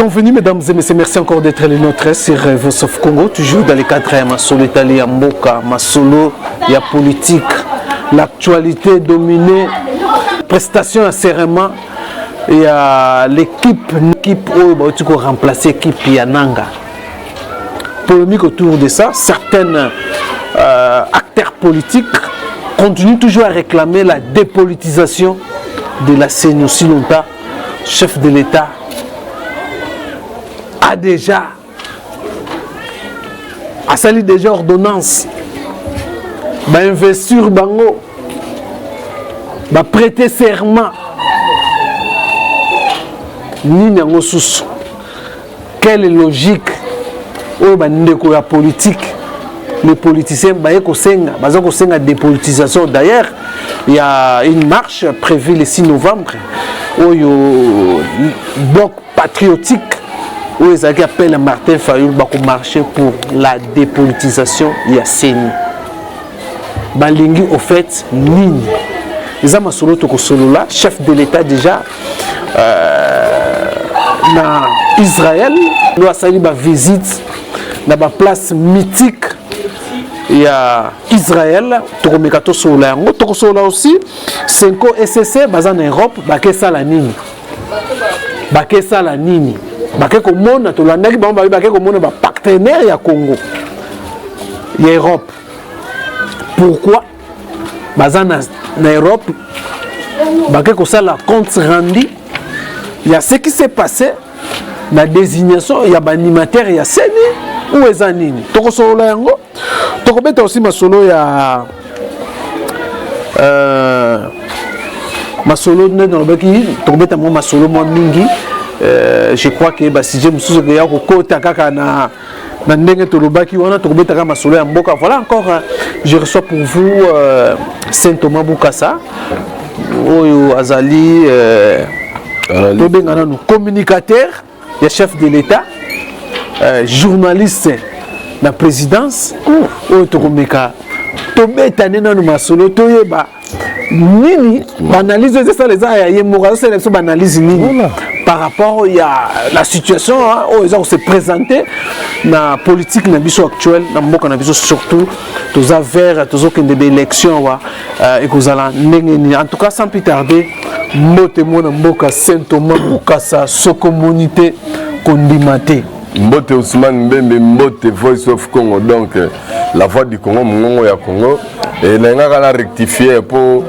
Bienvenue mesdames et messieurs, merci encore d'être les nôtres sur Voice of Congo, toujours dans les cadres de Masolo Italie, Mboka, Masolo, il y a politique, l'actualité dominée, prestation à serment, il y a l'équipe où tu peux remplacer l'équipe Yananga. Polémique autour de ça, certains acteurs politiques continuent toujours à réclamer la dépolitisation de la CENI. Aussi longtemps, chef de l'État a déjà sali déjà ordonnance, investir bango, prêter serment. Nini yango susu. Quelle logique au bandeko ya politique? Les politiciens baza kosenga dépolitisation. D'ailleurs, il y a une marche prévue le 6 novembre où il y a un bloc patriotique où ils appellent Martin Fayulu pour marcher pour la dépolitisation de CENI. Balingi au fait ligne. Ils ont masolo toko solo là, chef de l'État déjà na Israël, nous a sali ba visite na ba place mythique. Il y a Israël, Tokomekato Sola, Toko Sola aussi, 5 SSC, basé en Europe, Bakesa la Nini. Bakesa la Nini. Bakeko Mona, Tolandaki, Bakeko Mona, partenaire ya Congo. Il y a Europe. Pourquoi? Basé en Europe, Bakeko ça la compte rendu. Il y a ce qui s'est passé, la désignation, il y a un animateur, il y a CENI, où est ça Nini? Toko Sola yango. Tokobeta aussi masolo ya masolo dans le baki tokobeta mo masolo mo mingi je crois que ba si je me souviens que ya ko kota kaka na ndenge tolobaki wana tokobeta ka masolo ya mboka. Voilà encore je reçois pour vous Saint Thomas Boukassa oyo azali tobengana no communicateur ya chef de l'État, journaliste la présidence ou tokomeka tobeta nena no masolo toyeba nini analyse de ça les a yemoka sélection analyse nini par rapport à la situation où ils ont se présenter na politique na biso actuelle na mboka na biso surtout tous vers tous aucune des élections et kozala ndenge en tout cas sans plus tarder mbote mona mboka Saint Thomas Boukassa so communauté kondimate Mbote Ousmane Mbembe, Mbote Voice of Congo, donc la voix du Congo, Mongo ya Congo. Et nous avons rectifié pour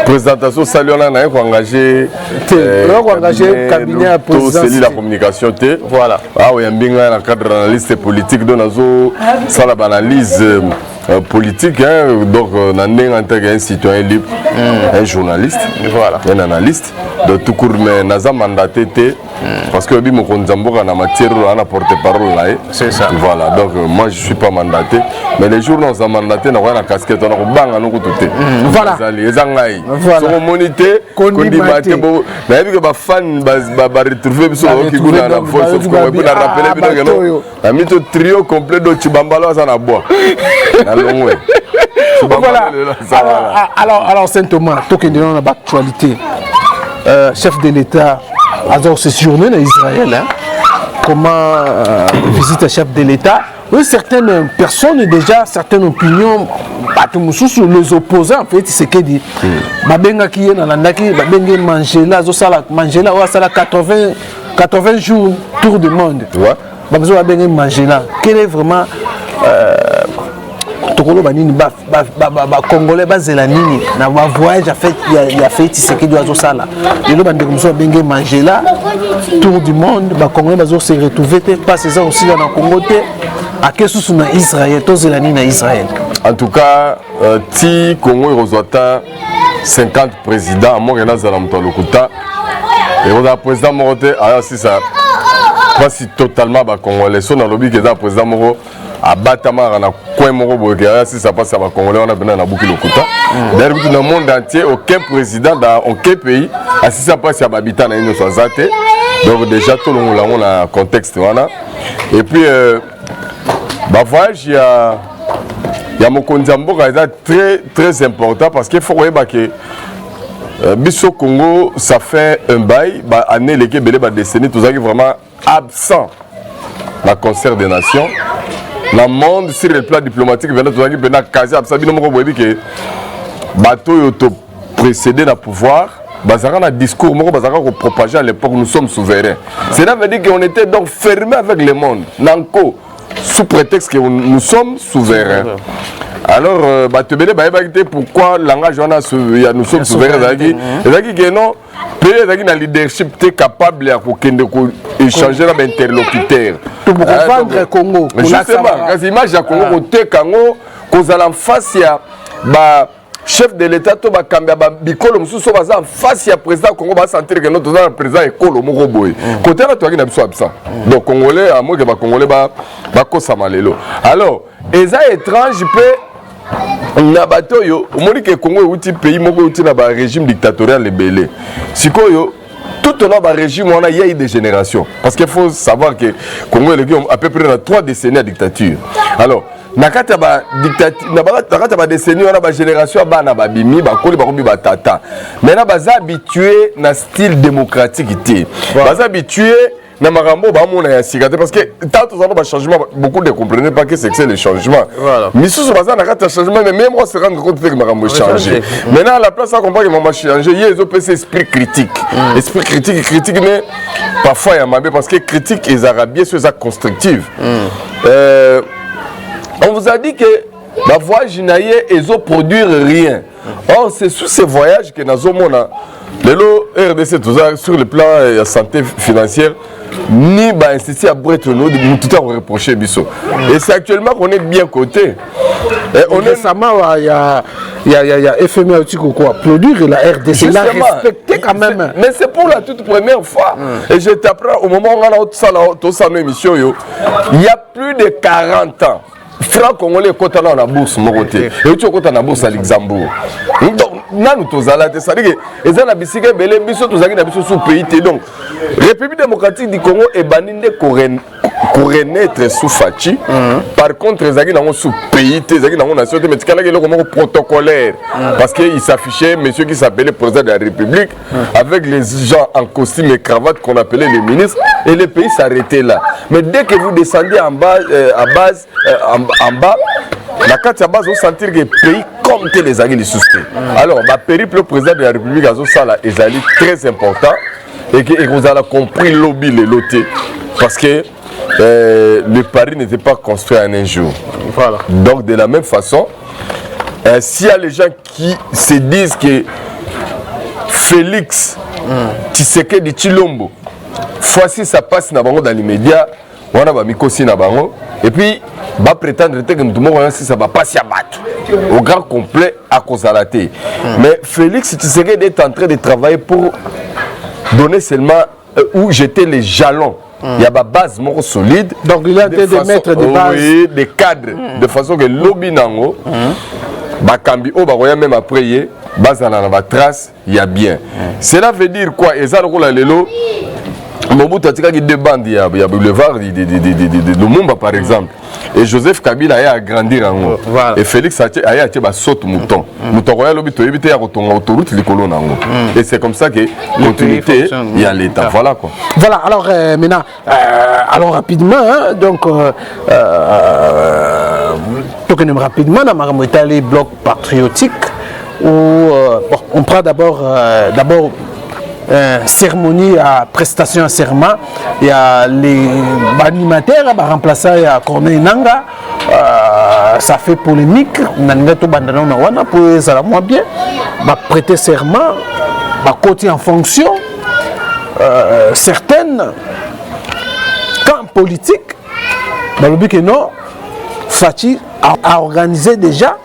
présentation. Salut, on a engagé cabinet à présidence. La communication. Voilà. Ah oui, on a un cadre d'analyste politique, donc nous avons l'analyse politique, donc on a un citoyen libre, un journaliste, voilà, un analyste. De tout court, mais nous avons mandaté parce que nous avons en matière de porte-parole là. C'est ça. Voilà, donc moi je ne suis pas mandaté, mais les jours où nous avons mandaté, nous avons une casquette, nous avons bang tout. Voilà. Les angaï. Voilà. Monité, condimaté. Mais avec les fans, retrouver sur le qui goûte à la voix, sauf qu'on peut rappeler que nous avons mis un trio complet de Chibambalo à Sanabois. Voilà. Alors Saint Thomas, tout qui est dans l'actualité, chef de l'État a séjourné en Israël. Comment visite chef de l'État? Oui, certaines personnes déjà, certaines opinions, les opposants en fait, c'est ce qu'ils disent. Babenga qui est dans la naki, babenga Mangela, Mangela, ça a 80 jours tour du monde. Babenga babenga Mangela. Quel est vraiment Tokolo banini ba congolais bazela nini na ba voyage a fait ce qui doit ça là. Et le bande comme ça bengue manger là tour du monde ba congolais bazo se retrouver passer ça aussi dans Congo té à qu'est-ce que na Israël tozela nini na Israël. En tout cas ti Congo reçoit 50 présidents à Montréal za la lokuta et on président Moroté alors si ça pas si totalement ba congolais son dans lobby que za président Moro à Batamara na coin moko boké si ça passe à ba congolais on a besoin na bouki lokuta d'ailleurs dans le monde entier aucun président dans aucun pays si ça passe à habitant na une soixante donc déjà tout le monde là on a contexte voilà et puis bah voyage il y a mon Konzamboka très très important parce qu'il faut voir que Bisso Congo ça fait un bail bah année les Kébélé bah décennie tout ça qui vraiment absent dans le concert des nations. Dans le monde, sur le plan diplomatique, il y a quasi absent. Il y a que bateau précédé dans le pouvoir. Un discours qui propagé à l'époque, nous sommes souverains. Cela veut dire qu'on était donc fermés avec le monde. Nanko, sous prétexte que nous sommes souverains. Alors, pourquoi le langage nous sommes souverains? C'est-à-dire que non, pays qui leadership capable d'échanger avec l'interlocuteur. Pour vendre Congo. Justement, quand l'image de Congo, qu'on a en face, chef de l'État, to bakambia bikolo mususu baza en face ya président Congo ba sentir que notre président est kolo moko boy. Côté là to na biso absent. Donc congolais à moi que ba congolais ba kosama lelo. Alors, eza étrange pe na bato yo, omoni que Congo est un pays moko uti na ba régime dictatorial lebele. Sikoyo tout au long du régime, il y a eu des générations. Parce qu'il faut savoir que Congo est à peu près 3 décennies de dictature. Alors, nakata ba décennie on a ba génération ba na ba bimi ba koli ba kobi ba tata mais na baza habitué na style démocratique té baza habitué na marambo ba mona ya sikate parce que tant on a ba changement beaucoup ne comprenaient pas que c'est le changement mais sous baza nakata changement mais même on se rend compte que marambo changer maintenant à la place on comprend que maman changer il y a des esprit critique mais parfois il y a mabé parce que critique les arabiens sur ça constructive on vous a dit que la voyage naïe ils ont produire rien. Or c'est sous ces voyages que nous avons le RDC tout ça sur le plan de la santé financière ni bah institut à Bretton nous tout à reprocher biso. Et c'est actuellement qu'on est bien coté. On est récemment il y a FMI aussi quoi produire la RDC la respecter quand même. Mais c'est pour la toute première fois. Et je t'apprends au moment où on a tout ça nos émissions il y a plus de 40 ans. Franc congolais côté là na bourse mon côté et tu côté na bourse à Luxembourg donc nanu tozala te ça dit que ezana bisika belé biso tozaki na biso sous pays té donc République démocratique du Congo est baninde renaître sous Fachi par contre ezaki na sous pays té ezaki na nation té mais tikala ke loko protocolaire parce que il s'affichait monsieur qui s'appelait président de la République avec les gens en costume et cravate qu'on appelait les ministres et le pays s'arrêtait là mais dès que vous descendez en bas en bas, la carte à base, vous sentir que le pays comme les aguilles les souscrits. Alors, le périple président de la République a est très important et que vous avez compris le lobby, le loté. Parce que le Paris n'était pas construit en un jour. Voilà. Donc, de la même façon, s'il y a les gens qui se disent que Félix Tshisekedi Tshilombo, fois-ci ça passe dans l'immédiat, on a mis aussi dans bango et puis va prétendre que tout le monde ça va passer à battre au grand complet à cause de la thé. Mais Félix Tshisekedi est en train de travailler pour donner seulement où jeter les jalons. Il y a une base solide. Donc il a des maîtres de base. Oui, des cadres de façon que lobby nango bakambi o baroya même après base dans la trace il y a bien. Cela veut dire quoi? Et ça le lelo Mobutu a tiré deux bandes, il y a le boulevard de Lumumba par exemple. Et Joseph Kabila a agrandi en haut. Et Félix a été sauté mouton. Mouton royal l'obito éviter à retourner autoroute les colons en haut. Et c'est comme ça que l'autorité il y a l'État. Voilà quoi. Voilà, alors maintenant, allons rapidement, hein, donc rapidement, on va aller bloc patriotique où on prend d'abord cérémonie à prestation à serment. Il y a les animateurs remplacés à Corneille Nanga. Ça fait polémique. Pour ça moins bien. Prêter serment, côté en fonction. Certaines camps politiques, que non, Fachi a organisé déjà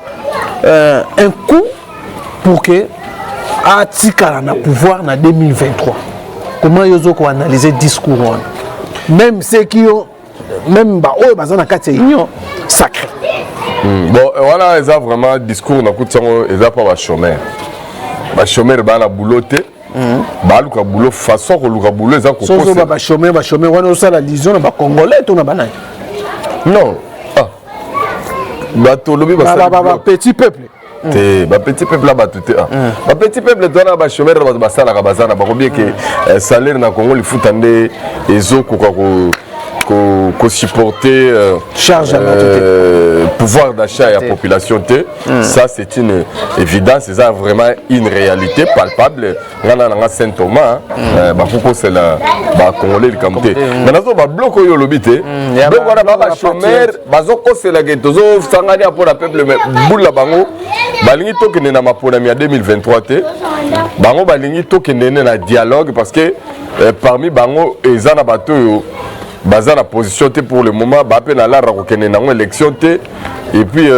un coup pour que à Tikala na pouvoir en 2023. Comment ils ont analysé le discours? Même ceux qui ont, même eux, ils ont union sacré. Bon, voilà, ils ont vraiment un discours, ils n'ont pas de chômeur. Les chômeurs, ils ont boulot. Ils ont boulot façon que le boulot, ils ont boulot. Les chômeurs, ils ont la vision des Congolais. Non. Petit peuple. petit peuple là tout petit peuple toi na chômeur ba sala ka bazana ba bien que salaire na Congo le foot andé ezo ko supporter charge pouvoir d'achat et la population ça c'est une évidence, c'est vraiment une réalité palpable dans Saint Thomas c'est la Congolais le Camté maintenant ba bloc yo lobité donc voilà ba chômeur bazoko c'est la getozo sangani pour la peuple boula bango balingi tokene na mapona mi 2023 bango balingi tokene na dialogue parce que parmi bango ezana bato yo baza na position pour le moment ba pe na la rakokene na élection et puis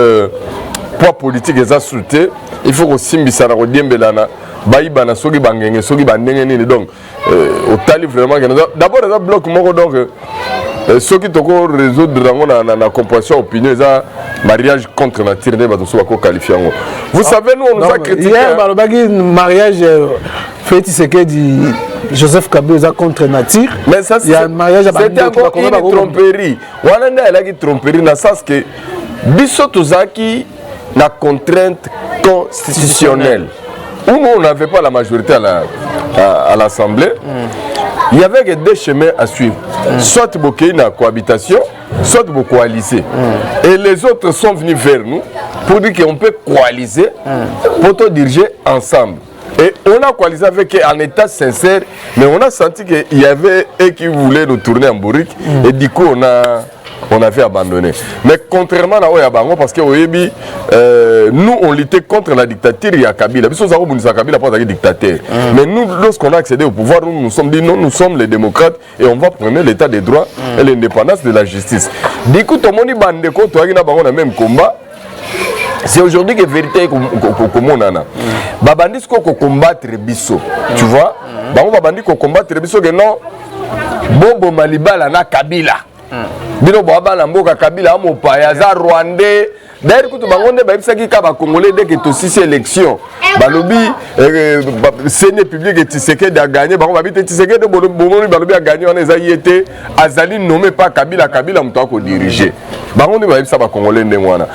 poids politique eza soute il faut que simbisa na kodiembelana bayiba na soki bangenge soki bandenge nini donc au tali vraiment d'abord ça bloc moko donc soki toko résoudre rango na compréhension opinion eza mariage contre nature ne bato so bako qualifier ngo vous savez nous on nous a critiqué hier balobaki mariage Félix Tshisekedi Joseph Kabila contre nature mais ça c'est un mariage c'était encore une tromperie wana nda elaki tromperie na sens que biso tozaki na contrainte constitutionnelle où on n'avait pas la majorité à l'Assemblée. Il y avait que deux chemins à suivre. Soit beaucoup na cohabitation, soit beaucoup coaliser. Et les autres sont venus vers nous pour dire qu'on peut coaliser pour te diriger ensemble. Et on a coalisé avec eux en état sincère, mais on a senti qu'il y avait eux qui voulaient nous tourner en bourrique. Et du coup, on avait abandonné. Mais contrairement à Oyabango, parce que nous, on luttait contre la dictature de Kabila. Kabila pas un dictateur. Mais nous, lorsqu'on a accédé au pouvoir, nous nous sommes dit non, nous sommes les démocrates et on va prendre l'état des droits et l'indépendance de la justice. Du coup, tout le monde a le même combat. C'est aujourd'hui que la vérité est comme on a. Babandis ko combattre biso. Tu vois? Babandis ko combattre biso que non. Bobo Malibala na Kabila. Bino boaba na mboka Kabila mo payaza Rwandais. D'ailleurs kutu bangonde ba ibisaki ka ba Congolais dès que to six élections. Balobi Séné public et Tshisekedi a gagné. Bango ba bité Tshisekedi bomoni balobi a gagné on eza yete azali nommé pas Kabila muto ko diriger. Bangonde ba ibisa ba Congolais ndengwana.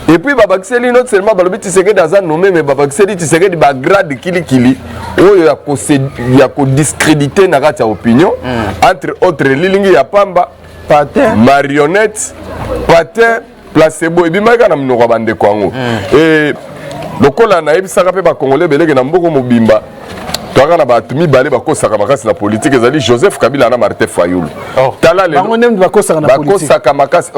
Et puis babakiseli non seulement balobi Tshisekedi aza nommé mais babakiseli Tshisekedi ba grade kili oyo ya ko discréditer na kati ya opinion entre autres lilingi ya pamba patin marionnette patin placebo et bimaka na mnoko bande kwango et lokola na ebisaka pe ba Congolais beleke na mboko mobimba toaka na bato mibale bakosaka makasi na politique ezali Joseph Kabila na Martin Fayulu tala le bango nem bakosaka na politique bakosaka makasi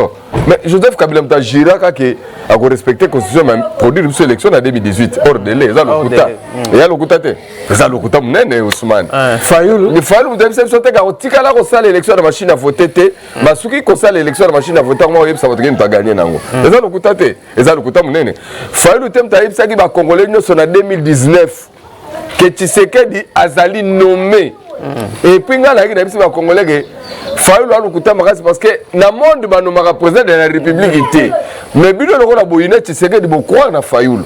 mais Joseph Kabila mta jiraka ke a ko respecter constitution même produire une élection en 2018 hors délai eza lokuta et ya lokuta te eza lokuta munene Ousmane Fayulu ni Fayulu mta bisa sote ka otikala ko sala élection na machine à voter te masuki ko sala élection na machine à voter mo yebisa voter nta gagner nango eza lokuta te eza lokuta munene Fayulu te mta yebisa ki ba Congolais nyo sona 2019 que Tshisekedi azali nommé et puis nga la ki ba Congolais que Fayulu a lokuta makasi parce que na monde ba nomaka président de la République était mais bino loko na boyine Tshisekedi bo croire na Fayulu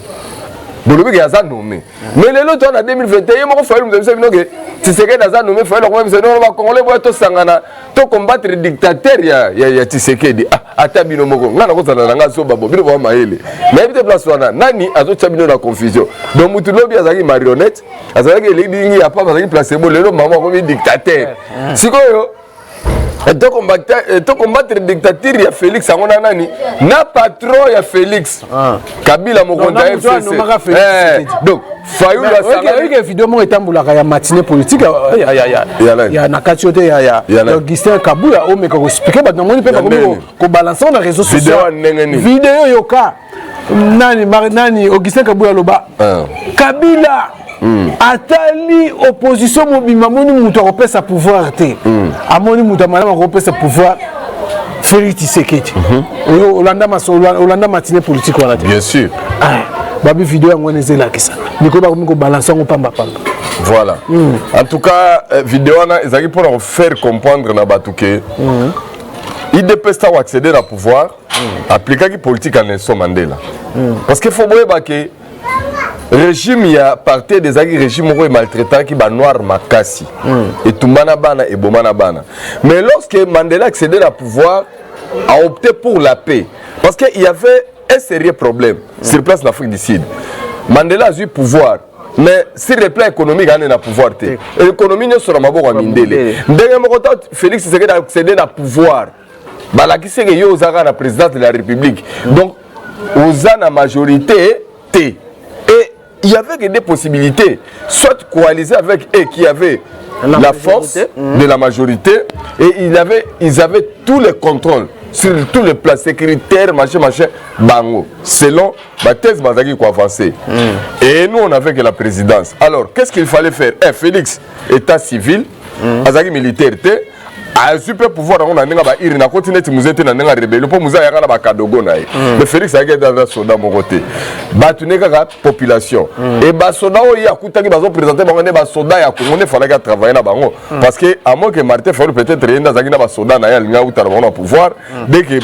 bolobi que aza nommé mais le lot en 2021 moko Fayulu mzabisa bino que Tshisekedi aza nommé Fayulu ko mzabisa non ba Congolais bo to sangana to combattre le dictateur ya Tshisekedi ata bino moko ngana ko zana nga so babo bino ba maele mais bite place wana nani azo tchabino na confusion donc mutu lobi azaki marionnette azaki leading ya papa azaki placebo lelo mama ko dictateur sikoyo to combattre le dictature ya Félix angona nani na patron ya Félix Kabila mokonda FCC donc Fayulu asanga que vidéo mo etambulaka ya matinée politique ya na katiote ya Augustin Kabuya o meka ko expliquer ba namoni pe ba ko balancer na réseaux sociaux vidéo yoka nani Augustin Kabuya loba Kabila atali opposition mobima moni mutu akopesa pouvoir te amoni mutu amalama akopesa pouvoir Félix Tshisekedi olanda matinée politique wana te bien sûr babi vidéo yango ezelakisa niko bakomi kobalancer ngo pamba voilà en tout cas vidéo wana ezaki pour faire comprendre na bato ke IDPS ta accéder à pouvoir appliquer qui politique à Nelson Mandela parce que faut boyeba ke régime ya parti des agri régime ko maltraitant qui ba noir makasi et tumana bana et bomana bana mais lorsque Mandela accédait à pouvoir a opté pour la paix parce que il y avait un sérieux problème sur place en Afrique du Sud Mandela a eu pouvoir. Mais sur le plan économique, il y a pouvoir. L'économie n'est sur ma boîte à Mindele. Félix Tshisekedi a accédé à pouvoir. Qui c'est que yo a la présidence de la République. Donc, aux a la majorité, et il y avait des possibilités, soit coaliser avec eux qui avaient la force de la majorité, et ils avaient tous les contrôles sur tous les plans sécuritaires, machin, bango, selon la thèse Bazaki qui avancer. Et nous, on avait que la présidence. Alors, qu'est-ce qu'il fallait faire? Félix, état civil, Bazaki militaire, a un super pouvoir, on a un continué de nous aider à rébellion pour nous aider à Kadogo. Mais Félix a été dans le soldat mon côté. Batuné la population. Et les soldats qui ont présenté les soldats qui ont fallait travailler là-bas. Parce que, à moins que Martin Fayulu peut-être rien dans les soldats qui ont pouvoir, dès que les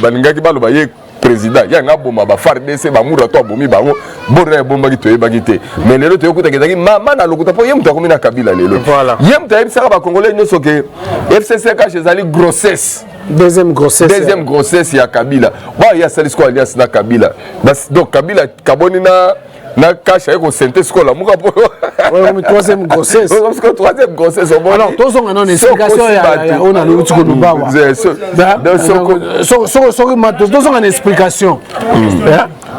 président il y a un bon ma FARDC ba mura to bomi bango boré bomba ki toye bagité mais lelo to yokuta ke mama na lokuta po yem to komina kabila lelo yem ta yebisa ba congolais nyoso ke FCC ka chez ali grossesse deuxième grossesse ya kabila ba ya salisko alliance na kabila donc kabila kaboni na cache avec synthèse quoi la muka po troisième grossesse alors tous on a une explication on a le tiko lubawa donc on a une explication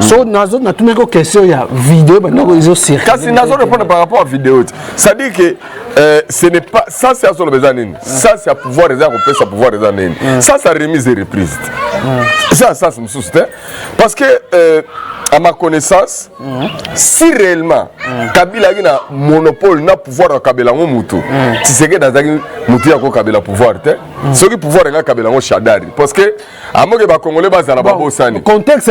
so nazo na tumeko question ya vidéo maintenant ils ont circulé kasi nazo répondre par rapport à vidéo ça dit que ce n'est pas ça c'est sur le besoin ça c'est à pouvoir les avoir ça pouvoir les donner ça remise et reprise ça c'est me soutient parce que à ma connaissance, si réellement Kabila a un monopole na pouvoir à Kabila Moutou, si c'est que dans un Moutou a Kabila pouvoir, ce qui pouvoir est Kabila Chadari, parce que à moi que les Congolais basent à la Babo Sani. Contexte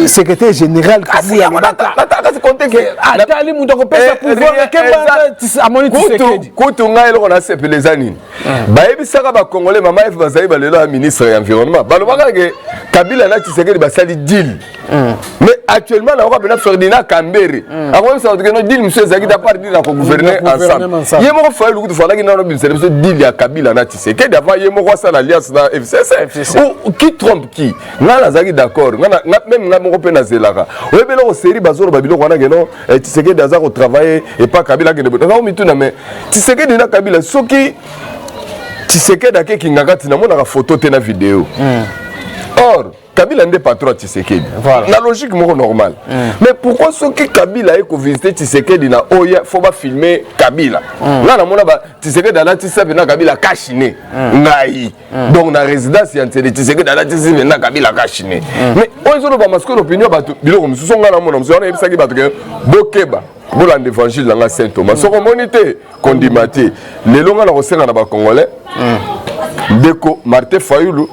secrétaire général Kabila. Contexte. Atali Moutou a pouvoir à mon Tshisekedi. Quand on a on a ces les années. Baebi saka ba Congolais maman F bazaï ba le ministre de l'environnement. Balobaka que Kabila na Tshisekedi ba sali deal. Mais actuellement, on va faire Ferdinand Kambere. Avant ça, on a dit monsieur Zaki d'apart dire qu'on gouverner ensemble. Il y a mon frère le coup de Fala qui n'a pas besoin de dire à Kabila na Tshisekedi d'avant il y a mon roi ça l'alliance dans FCC. Ou qui trompe qui? Na la Zaki d'accord. Même na mon père na Zelaka. On est bien en série bazoro babilo qu'on a que non Tshisekedi d'azar au travail et pas Kabila qui ne peut pas. On met tout na mais Tshisekedi na Kabila soki Tshisekedi a qui ngakati na mon na photo te na vidéo. Or Kabila n'est pas trop Tshisekedi. Voilà. La logique est normale. Mais pourquoi ceux qui Kabila est visité Tshisekedi na Oya, faut pas filmer Kabila. Là, na mona ba Tshisekedi na Tshisekedi na Kabila kashine. Ngai. Donc na résidence yante de Tshisekedi na Tshisekedi na Kabila kashine. Mais on zo ba masque l'opinion ba biloko mususu ngala mona mususu na ebisaki ba to bokeba. Bola l'évangile dans Saint Thomas. Soko monité kondimati. Lelo ngala kosenga na ba Congolais. Deko Martin Fayulu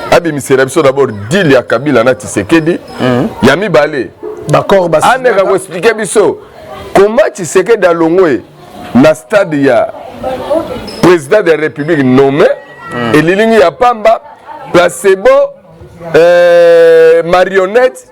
abimisera biso d'abord deal ya Kabila na Tshisekedi ya mibale d'accord basi aneka ko expliquer biso comment Tshisekedi alongwe na stade ya président de la République nommé et lilingi ya pamba placebo marionnette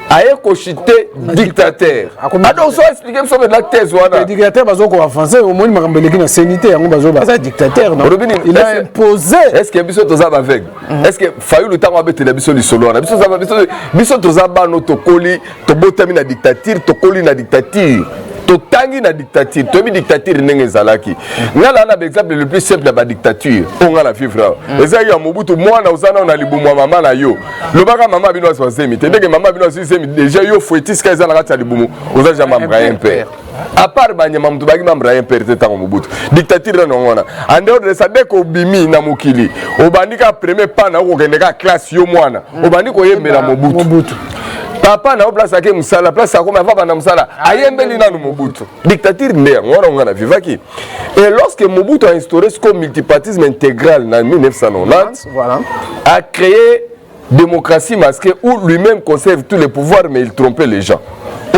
aye kochité dictateur alors ça expliquer biso la thèse wana dictateur bazoko avancer au moins makambeleki na sanité yango bazoba dictateur non il a imposé est-ce que biso toza avec est-ce que Fayulu tango abetela biso lisolo wana biso toza bano tokoli tobotami na dictature tokoli na dictature totangi na dictature tobi dictature ndenge zalaki ngala na exemple le plus simple ba dictature on la vivre eza ya Mobutu mwana uzana na libumu mama na yo lobaka mama bino aswazemi te ndenge mama bino aswazemi déjà yo fouetis ka eza na kati ya libumu oza jama mbra impère à part banyama mtu bagi mbra impère te tango Mobutu dictature na ngona en dehors de ça dès ko bimi na mokili obandika premier pas na ko kendeka classe yo mwana obandiko yemela Mobutu papa na place ake musala place akoma papa na musala ayembeli nanu Mobutu dictature ndé ngona vivaki et lorsque Mobutu a instauré ce multipartisme intégral en 1990 voilà a créé démocratie masquée où lui-même conserve tous les pouvoirs mais il trompait les gens.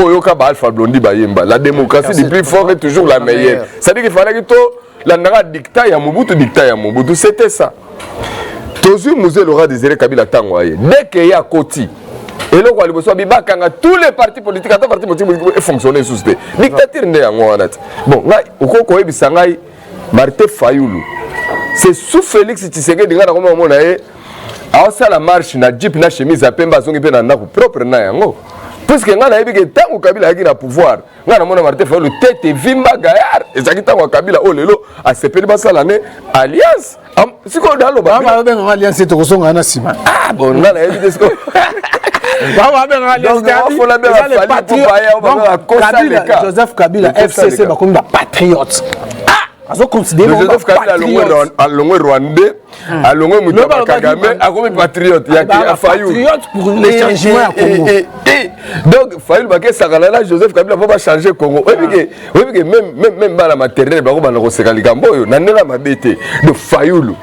Oyoka ba Alpha Blondy bayemba la démocratie du plus fort est toujours la meilleure. Ça dit qu'il fallait que to la nara dictat ya Mobutu c'était ça. Toujours Musée Laura Désiré Kabila Tangoye dès qu'il y a Koti et là, tous les partis politiques, fonctionnaient sous ce dictature. Bon, là, Martin Fayulu, c'est sous Félix Tshisekedi, la marche, na jeep, na chemise, à Pemba, son propre na yango. puisque nga na yebi ke tango Kabila aki na pouvoir nga na mona Martin Fayulu tete vimba gayar ezaki tango Kabila o lelo asepeli basala ne alliance siko dalo ba ba alliance to kosonga na sima bon nga na yebi siko Joseph Kabila FCC ba comme ba patriote Joseph Kabila alongwe rwandais alongwe Moutaba Kagame akomi patriote ya Fayulu pour les changements à Congo. Donc Fayulu ba ke sakala na Joseph Kabila va changer Congo. Oui que même bala maternelle ba ko bana ko sekali kamboyo na nela mabete de Fayulu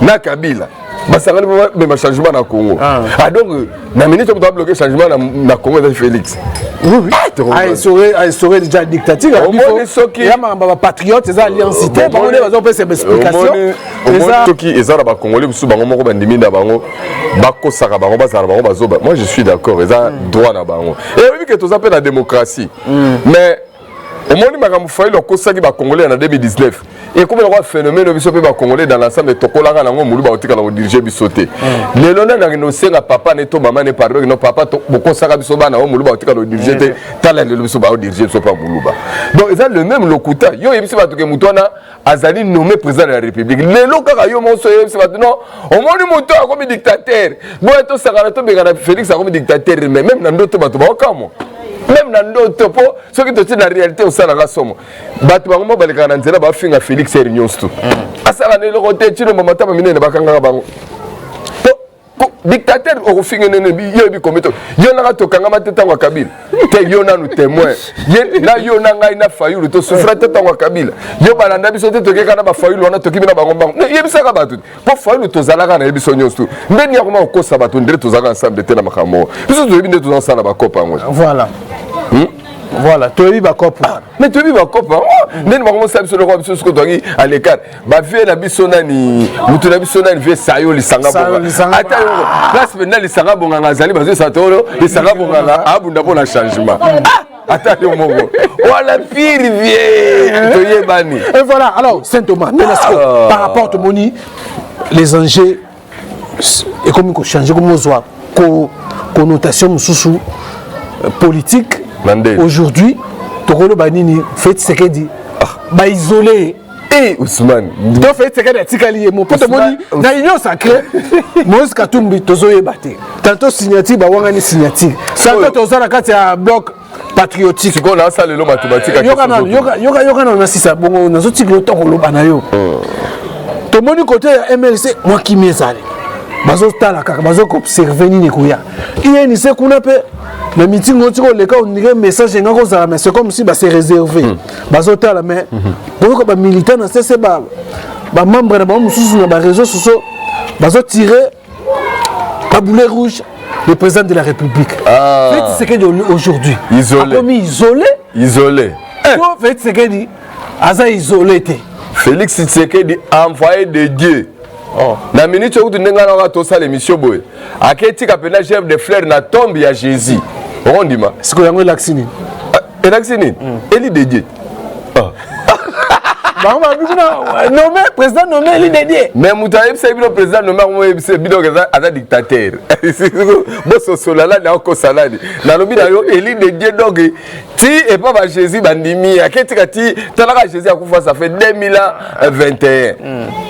na Kabila basangani ba changement na Congo. Ah donc na minute on doit bloquer changement na Congo de Félix. Oui. Il serait déjà dictature. Il y a un patriote, il y a alliance cité. Il y a des explications. Moi je suis d'accord. Il y a droit na bango. Et oui que tout ça peut la démocratie. Mais au moment où il faut que Congolais en 2019, et comme il y a un phénomène où les Congolais dans l'ensemble, ils ont dirigé bisoté. Les Londres n'ont pas papa, ni maman, ni parents, ni papa, beaucoup ça biso bana, ils dirigé talent le biso dirigé pas Moulouba. Donc ils ont le même locuta. Yo yebisi ba tuke mutwana azali nommé président de la République. Les locaux yo monso yebisi ba non, au moment où muto comme dictateur. Bon to sakala to bengana Félix comme dictateur, mais même dans d'autres bato ba kamo. Même dans d'autres po, ce qui est la réalité au sein de la somme. Bato bango baleka na nzela ba finga Félix réunion tout. Asala ne le côté tino mamata mamine ne bakanga bango. Dictateur au finga ne yo bi kometo. Yo na to kanga mateta ngwa Kabila. Te yo na nous témoin. Na yo na ngai na Fayulu to souffra teta ngwa Kabila. Yo balanda biso te to keka na ba Fayulu wana to kibina bango bango. Yebisa ka batu. Po Fayulu to zalaka na yebiso nyonso. Ndeni ya koma ko sabato ndre to zaka ensemble te na makamo. Biso to yebinde to nsana ba kopa ngwa. Voilà. Voilà, tu as eu ma copie. Mais tu as eu ma copie. N'est pas comme ça, sur le roi, sur ce que tu as dit à l'écart. Ma vie na bisonani, mutu na bisonani vie sayo li sanga bonga. Attends, place maintenant li sanga bonga ngazali parce que ça tolo, li sanga bonga là, abunda pour le changement. Attends le mongo. Voilà pire vie. Bani. Et voilà, alors Saint Thomas, par rapport à Moni, les enjeux et comme ils ont changé comme on voit connotation sous politique. Aujourd'hui, Tokolo Banini fait ce qu'il dit. Bah isolé. Eh Ousmane. Donc fait ce qu'il a dit. Mon pote Moni, dans l'union sacrée, Moïse Katumbi tozoye baté. Tantôt signature, bah wangani signature. Tantôt tozo la carte à bloc patriotique. C'est qu'on a ça le mathématique. Yoga na sisa bongo na zoti le temps lo banayo. To Moni côté MLC, moi qui m'ezali. Bazo tala kaka bazo observer ni koya. Il ni se kuna pe le meeting le cas on dirait message nga ko ça mais c'est comme si c'est réservé. Bazo tala mais pour que militant na c'est ba membre na ba mususu na ba réseaux sociaux bazo tirer à boulet rouge le président de la République. Fait ce qu'il dit aujourd'hui. Isolé. Comme isolé. Fait ce qu'il dit aza isolé. Félix Tshisekedi envoyé de Dieu. Na minute où tu n'as pas tout ça l'émission boy. À quel type appelé chef de fleurs na tombe ya Jésus. On dit ma. C'est quoi un laxini? Un laxini. Élie de Dieu. Bah on va nommé président nommé Élie de Dieu. Mais Moutaïb c'est le président nommé moi c'est bidon que dictateur. Bon sola là na ko salade. Na lobi na yo Élie de Dieu donc ti et pas Jésus bandimi. À quel type ti talaka Jésus a kufa ça fait 2021.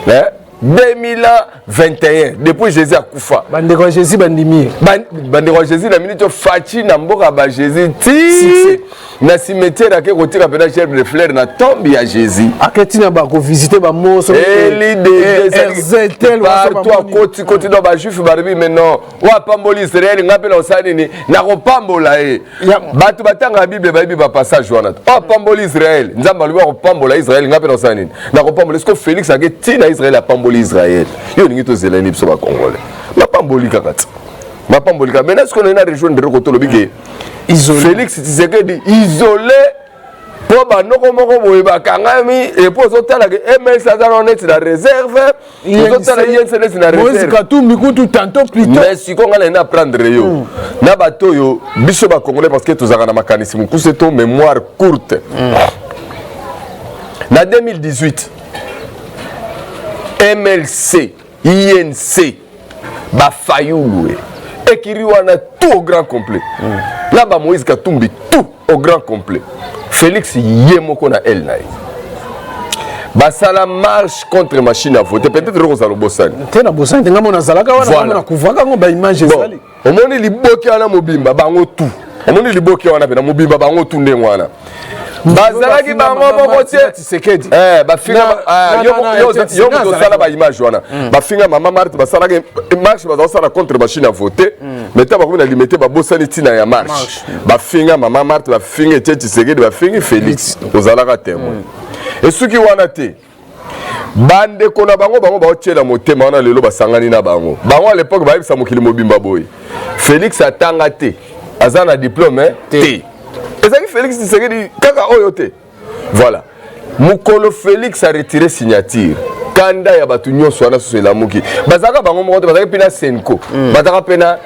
Hein? 2021 depuis Jésus a kufa bandeko Jésus bandimi bandeko Jésus na minute fachi na mboka ba Jésus ti na cimetière ke kotika pena gerbe de fleurs na tombe ya Jésus aketina ba ko visiter ba moso tel toi côté do ba juif barbi maintenant wa pamboli Israël ngapela osani ni na ko pambola batu batanga Bible ba Bible passage wana wa pamboli Israël nzamba lo ko pambola Israël ngapela osani na ko pambola est-ce que Félix a geti na Israël a pambola Israël. Yo ningi to zeleni biso ba Congolais. Ma pambolika kati. Ma pambolika. Mais est-ce qu'on a une région de Rokoto lobike isolé. Félix Tshisekedi isolé pour ba noko moko boye ba kangami et pour zotala que ML Sazano net la réserve. Zotala yense net la réserve. Moïse Katumbi kutu tantôt plus tôt. Mais si qu'on a na prendre yo. Na bato yo biso ba Congolais parce que tozaka na mécanisme ku c'est ton mémoire courte. Na 2018 MLC, INC, Fayulu, écrit wana tout au grand complet. Là, bah, Moïse Katumbi, tout au grand complet. Félix Yemoko na El Naï. Bah, ça la marche contre machine à voter. Peut-être que ça le bossane. T'es na bossane, t'es na mona zalaka wana na kuvuaka ngo ba image zali. Au moins li boki ana mobimba bango tout. Au moins li boki wana pe na mobimba bango tout ndenge wana. Bazalaki bango boko tie Tshisekedi. Bafinga yo mo sala ba image wana. Bafinga mama Marthe basalaki marche bazosala contre machine à voter. Mais ta ba ko na limiter ba bosani tina ya marche. Bafinga mama Marthe bafinga Tshisekedi bafinga Félix ozalaka témoin. Et ceux qui wana te bande kona bango baotiela motema wana lelo basangani na bango. Bango à l'époque ba yebisa mokili mobimba boy. Félix atanga te. Azana diplôme te. Et ça qui Félix Tshisekedi kaka oyote. Voilà. Mukolo Félix a retiré signature. Kanda ya batu nyonso wana so la muki. Bazaka bango moko bazaka pena Senko. Bazaka pena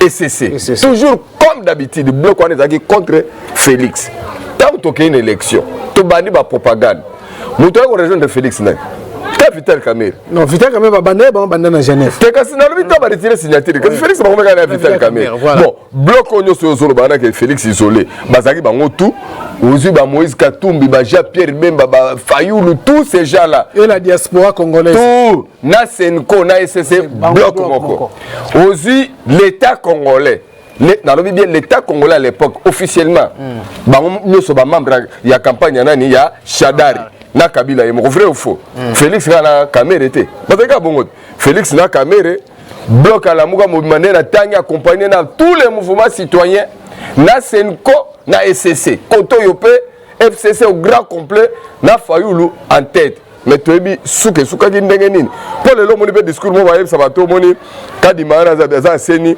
SCC. Toujours comme d'habitude bloc on est contre Félix. Tant que tu as une élection, tu bandi ba propagande. Muto ko rejoindre Félix na. Vital Kamerhe. Non, Vital Kamerhe va bande na Genève. Qu'est-ce que c'est na retirer signature. Que Félix va remettre Vital Kamerhe. Bon, bloc on yo solo bana que Félix isolé. Bazaki bango tout. Ozu ba Moïse Katumbi, ba Jean-Pierre Bemba, ba Fayoulou, tous ces gens là. Et la diaspora congolaise. Tout na Senko, na SCC bloc moko. Ozu l'état congolais. L'État congolais à l'époque, officiellement, nous sommes membres de la campagne il y a Chadari, na Kabila, il vrai ou faux. Félix na Kamerhe était. Félix na Kamerhe, bloc à la Mouga Moubimane, na Tanya, accompagné dans tous les mouvements citoyens, na Senko, na SCC, Koto Yope, FCC au grand complet, na Fayoulou en tête. Mais tu es souke qui n'engenine. Pour le long, mon discours, mon voyage, ça va tout, mon Kadimana, Zabaza, Seni.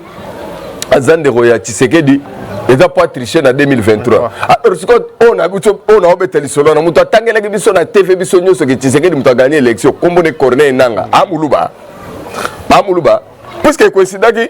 Azande Roya Tshisekedi et ça pas tricher en 2023. On a obéi solo on a tangela biso na TV biso nyoso que Tshisekedi muta gagner élection comme ne Corneille Nanga Amuluba parce que coïncide que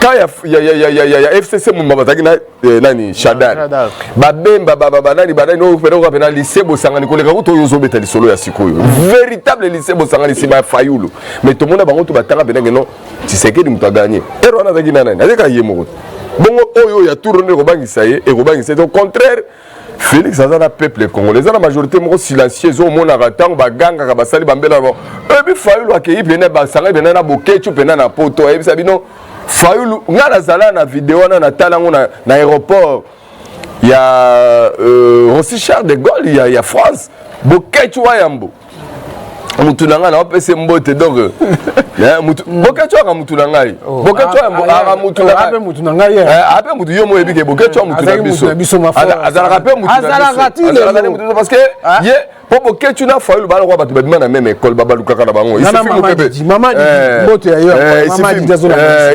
quand il y a FCC Mumba bataki na nani Chadar babemba nani no pero ko pena lycée Bosangani ko le ka to yozo betali solo ya sikoyo véritable lycée Bosangani sima Fayoulou mais tout le monde bango to bataka pena non Tshisekedi muta gagner ero na zaki nani azeka yemo bongo oyo ya tourner ko bangisa ye et ko bangisa au contraire Félix azana peuple congolais la majorité mo silencieuse au mona ratang baganga ka basali bambela bo ebi Fayoulou akei bena basanga bena na bokechu pena na poto ebi sabino Fayoulou ngala zala na vidéo na talango na aéroport il y a aussi Charles de Gaulle il y a France bokechu wayambo mutunanga na opese mbote donc bokechu ka mutunanga bokechu aga mutunanga ape mutu yo mo ebike bokechu mutunanga biso azala ka pe mutunanga parce que ye pour bokechu na Fayoulou bana kwa batu badima na même école babaluka kana bango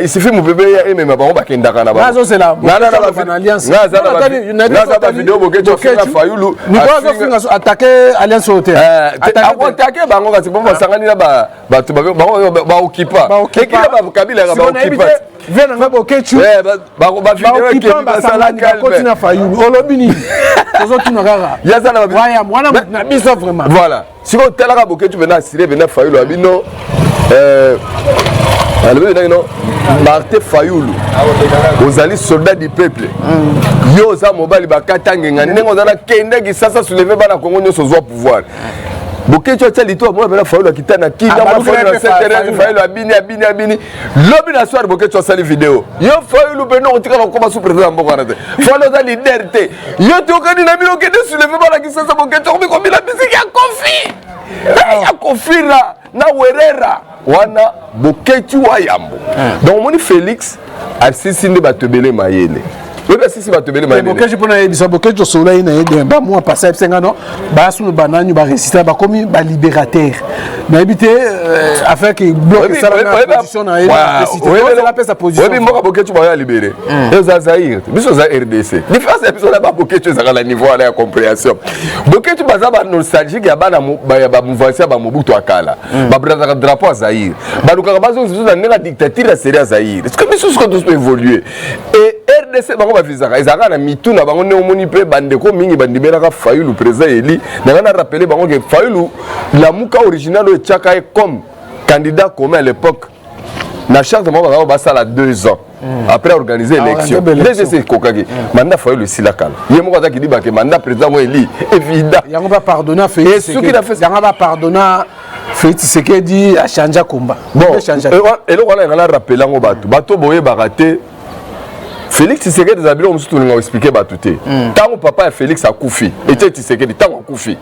il suffit mu bébé ya eme mabango bakenda kana ba nazo c'est la alliance naza vidéo bokechu na Fayoulou ni quoi finga attaquer alliance hôtel attaquer bango kasi bon basangani na batu ba occupa ekila ba Kabila ba occupa vena ngabo bokechu ba vidéo ke basala calme na Fayoulou olobini tozo tunakaka yazana waya mwana na biso vraiment voilà si on telaka bokechu vena assuré vena Fayoulou abino non Martin Fayoulou ozali soldat du peuple yo za mobali bakatanga ngani nengo zana kende ki sasa soulever bana Congo nyoso zo pouvoir bokechu atali to mo bela Fayoulou kitana kida mo Fayoulou na secteur Fayoulou abini lobi na soir bokechu asali vidéo yo Fayoulou beno otika ko ba sous président mboko na te Fayoulou za leader te yo to kani na bino kende soulever bana ki sasa bokechu ko bila musique ya Kofi ya Kofi na werera wana bokechu wayambo donc moni Félix asisi nde batebele mayele oui asisi batebele mayele bokechu pona ebisa bokechu solo ina yede ba moi passer senga non ba sunu bananyu ba résister ba komi ba libérateur na ebité afin que bloque ça la position na yede c'est la paix sa position oui mboka bokechu ba ya libérer eza Zaïre biso za RDC différence episode ba bokechu za la niveau à la compréhension bokechu baza ba nostalgique ya bana ba mouvance ba Mobutu akala ba brother drapeau à Zaïre ba luka bazo na nela dictature série à Zaïre est-ce que biso ce qu'on doit évoluer et RDC bango ba visa ezaka na mitu na bango ne omoni pe bandeko mingi bandibelaka Fayoulou président Eli na rappeler bango que Fayoulou la muka original o tchaka comme candidat commun à l'époque la charte va ça à 2 ans après organiser l'élection déjà c'est kokaki mandat faut le silakala il mo qui dit que mandat président moi éli évident il va pas pardonner Félix et ce qu'il a fait il va pas pardonner Félix ce qu'il dit a changé combat bon et là on a rappelé ngo bato boye baraté Félix Tshisekedi des habitants nous ont expliqué batuté tant papa Félix a koufi et Tshisekedi tant a koufi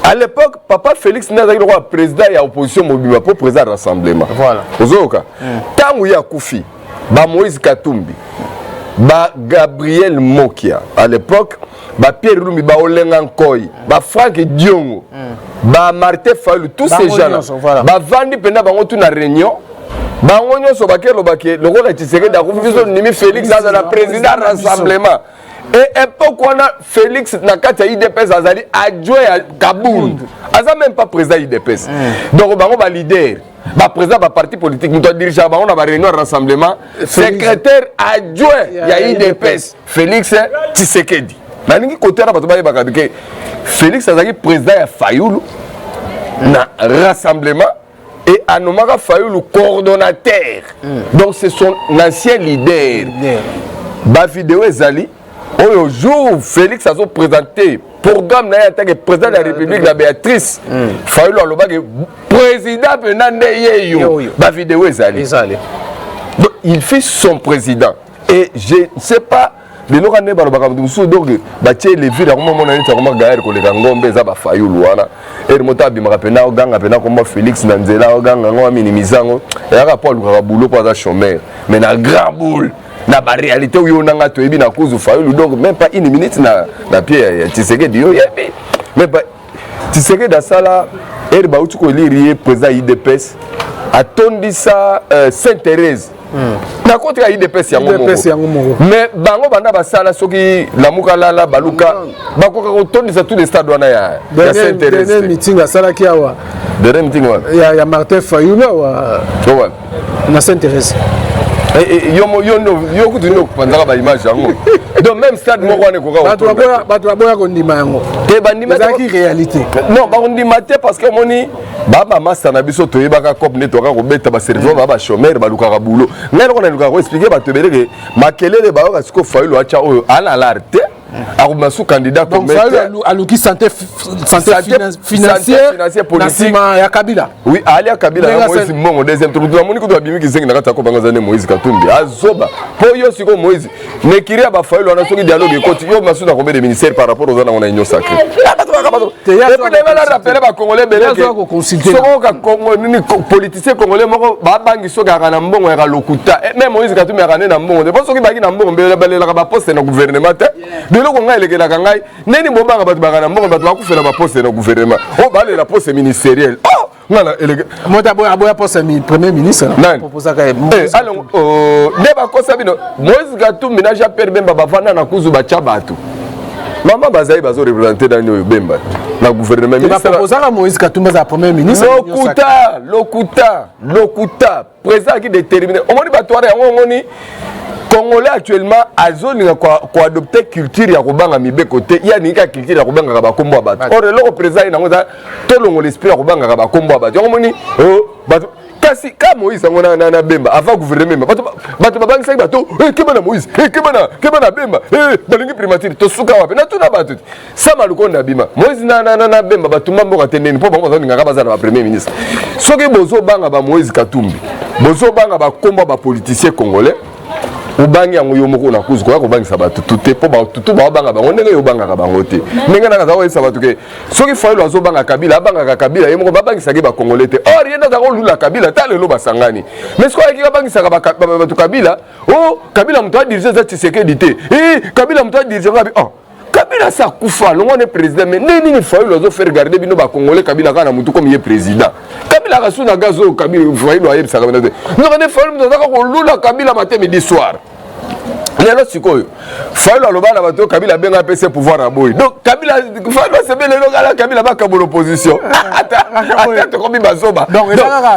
à l'époque, papa Félix n'a pas le président et l'opposition mobile pour président rassemblement. Voilà. Ozoka. Tant où il y a Koufi, Moïse Katumbi, Gabriel Mokia, à l'époque, Pierre Lumi, Olengan Koy, Franck Diongo, Martin Fayulu, tous ces gens-là. Vandi pendant une réunion. Bangonyo Sobake Lobake, le rôle de Tshisekedi a confié Félix dans le président rassemblement. Et époque où on a Félix Nakata IDPS Azali adjoint à Kaboul. Aza même pas président IDPS. Donc on va leader, ba président ba parti politique, nous doit diriger on a réunion rassemblement, secrétaire adjoint ya IDPS Félix Tshisekedi. Na ningi côté na bato ba yeba que Félix Azali président ya Fayulu na rassemblement et Anomaka Fayulu coordonnateur. Donc c'est son ancien leader. Ba vidéo ezali au jour où Félix a présenté programme en tant que président de la République, la Béatrice, Fayulu a le président la vidéo est allée. Il fait son président. Et je ne sais pas, les gens qui ont dit que les villes ont Félix Nanzela, mais na grand boule. Na ba réalité où on a toyebi na cause Fayulu donc même pas une minute na pied Tshisekedi yo yebi même pas Tshisekedi da sala ba uti ko lire président IDPS atondi sa Sainte-Thérèse na côté ya IDPS yango moko mais bango banda ba sala soki lamuka lala baluka bakoka ko tondi sa tous les stades wana ya Sainte-Thérèse dernier meeting a sala ki awa dernier meeting wa ya Martin Fayulu wa na Sainte-Thérèse yo kutino kupandaka ba image yango donc même stade moko wana koka bato baboya kondima yango te bandima ezaki réalité non bakondima te parce que moni baba master na biso toyebaka cop ne toka kobeta ba serveur baba chômeur balukaka boulot ngai lokona luka ko expliquer bato beleke makelele baoka siko Fayulu acha oyo ana l'arte sous candidat comme aluki santé financière politique ya Kabila oui alia Kabila Moïse Mbongo deuxième tour de la monique doit bimi kizengi na kata ko bangazane Moïse Katumbi azoba po yo siko Moïse ne kiria ba Fayulu ana soki dialogue côté yo masu na combien de ministères par rapport aux ana on a union sacrée et puis les rappeler ba congolais belé soko ka Congo nini politicien congolais moko ba bangi soka kana Mbongo ya lokuta même Moïse Katumbi ya kana na Mbongo de pas soki baki na Mbongo belé ba poste na gouvernement loko ngai lekelaka ngai neni bobanga bato bakana mbongo bato bakufela ba poste na gouvernement o bale la poste ministérielle oh ngala eleke mota aboya poste premier ministre proposa ka alors ne ba kosa bino Moïse Katumbi na ja perbemba bavanda na kuzu ba chabatu mama bazai bazo représenter dans le bemba na gouvernement ministre proposa ka Moïse Katumbi za premier ministre lokuta président qui détermine on moni batware yango ngoni Congolais actuellement azolinga ko adopter culture ya kobanga mibe côté ya nika culture ya kobanga ba kombo abato or le président na ngoza to longo l'esprit ya kobanga ba kombo abato ngomoni oh bato kasi ka Moïse ngona na bemba avant gouvernement bato babangi sa bato kebana Moïse kebana bemba balingi primature to suka wapi na tuna bato sama lukonda bima Moïse na bemba bato mambo katendeni po bango bazolinga ka bazana ba premier ministre soki bozo banga ba Moïse Katumbi bozo banga ba kombo ba politicien congolais ubangi yango yo moko na kuzu ko bangisa bato tuté po ba tutu ba banga bango ndenge yo banga ka bango te ndenge na kaza ko isa bato ke soki Fayulu azo banga Kabila banga ka Kabila ye moko ba bangisa ke ba congolais te or yenda za ko lula Kabila ta lelo basangani mais ce ko ki ka bangisa ka bato Kabila oh Kabila mto a diriger za Tshisekedi te Kabila mto a diriger ngabi oh Kabila sa kufa longo ne président mais nini Fayulu azo faire garder bino ba congolais Kabila kana mutu comme ye président Kabila kasuna gazo Kabila Fayulu aye bisa kabila te non ne Fayulu mto za ko lula Kabila matin midi soir lelo sikoyo Fayulu aloba na bato Kabila benga pese pouvoir à boy donc Kabila Fayulu se bele lo kala Kabila ba kabo l'opposition attends comme bazoba donc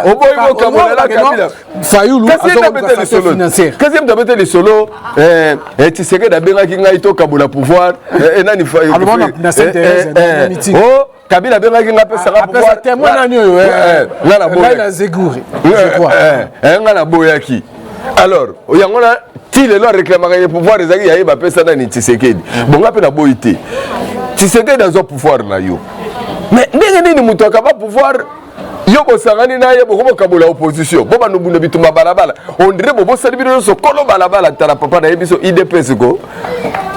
au boy ko kabo la Kabila Fayulu azo financière quatrième d'abord les solo Tshisekedi da benga ki ngai to kabo la pouvoir nani Fayulu na Sainte-Thérèse meeting oh Kabila benga ki ngapé ça après ça témoin nani yo ngana boya ngana zeguri je crois ngana boya ki alors yangona ti le lo réclamer le pouvoir ezaki yaye ba pesa na ni Tshisekedi bon ngapé na boyité Tshisekedi dans un pouvoir na yo mais ndenge nini muto akaba pouvoir yo bosangani na ye boko kabola opposition bo ba nobuna bituma balabala on dirait bobo sali bino so kolo balabala tala papa na yebiso IDPS ko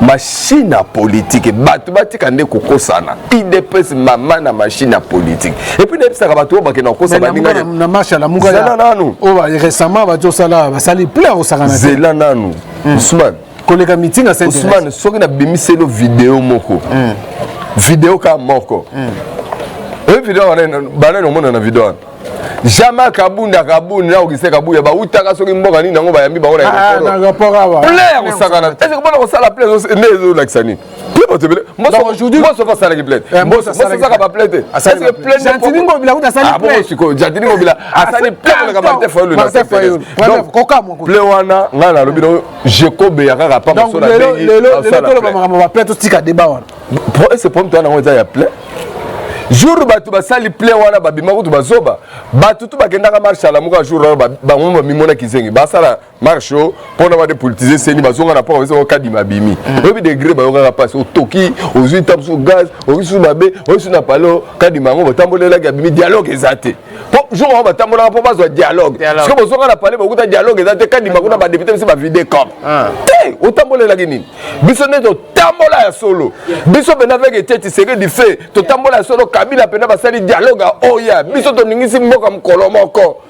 machine politique batu batika nde kokosana IDPS mama na machine politique et puis nebisa ka batu ba kena kosa ba ninga na marche la munga zela nanu o ba récemment ba jo sala ba sali plein au sakana zela nanu Ousmane koleka meeting à Saint Ousmane soki na bimiselo vidéo moko vidéo ka moko vidéo bana no mona na vidéo jamais kabunda na okise kabuya ba utaka soki mboka nini nango bayambi ba ona na rapport awa plaire osakana est-ce que bona osala plaire nezo laksani moi aujourd'hui moi ça va ça la plaire moi ça ça va plaire est-ce que plaire Jantini Ngobila uta sali plaire siko Jantini Ngobila asali plaire na Martin Fayulu na koka mo plaire wana ngana lobi Jacob ya kaka pa so la pays le ba plaire to tika débat wana c'est pour toi na ngo ya plaire jour batu basali plein wana babima kutu bazoba batu tu bakendaka marche ala muka jour bango bamimona kizengi basala marche pona ba de politiser seni bazonga na poko ko kadi mabimi obi degré bayoka passe au toki aux étapes sur gaz au sur mabe au sur na palo kadi mango batambolela gabimi dialogue ezate po jour on batambola po bazo dialogue parce que bozonga na parler bakuta dialogue ezate kadi makuna ba député c'est ba vider comme te otambolela nini biso neto tambola ya solo biso bena avec eteti seke di fait to tambola ya solo Kabila pena basali dialogue oya biso to ningisi mboka mkolo moko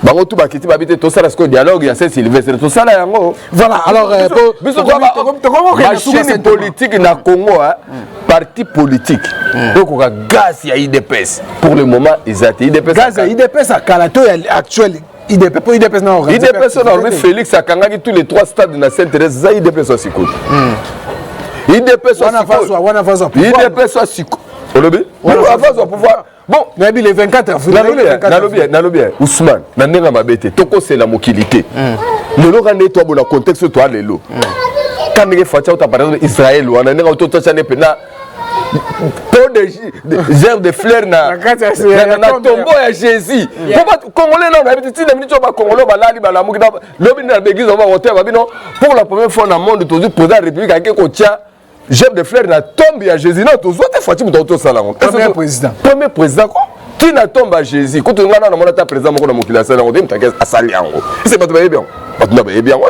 bango tu bakiti babite to sala sko dialogue ya Saint-Sylvestre to sala yango voilà alors biso machine politique na Congo parti politique donc ka gaz ya IDPS pour le moment ezati IDPS gaz ya IDPS à Kalato actuel IDPS na organisé IDPS na Félix akangaki tous les 3 stades na Sainte-Thérèse za IDPS osiko IDPS osiko Olobi avance au pouvoir bon nabi le 24 février nalobi Ousmane na ndenga mabete toko c'est la mokilité lelo kande to bona contexte to lelo kande facha uta par exemple Israël wana ndenga to tachane pena to de gerbe de fleurs na tombeau ya Jésus congolais là on habite ti minute ba congolais ba lali ba la mukina lobi na l'église on va voter ba bino pour la première fois dans le monde to président république a ko tia Jeb de fleurs na tombe à Jésus non tous autres Fatim dans salon premier président quoi qui na tombe à Jésus quand on a mon ta président mon mokila salon on dit à sali yango c'est pas bien pas bien on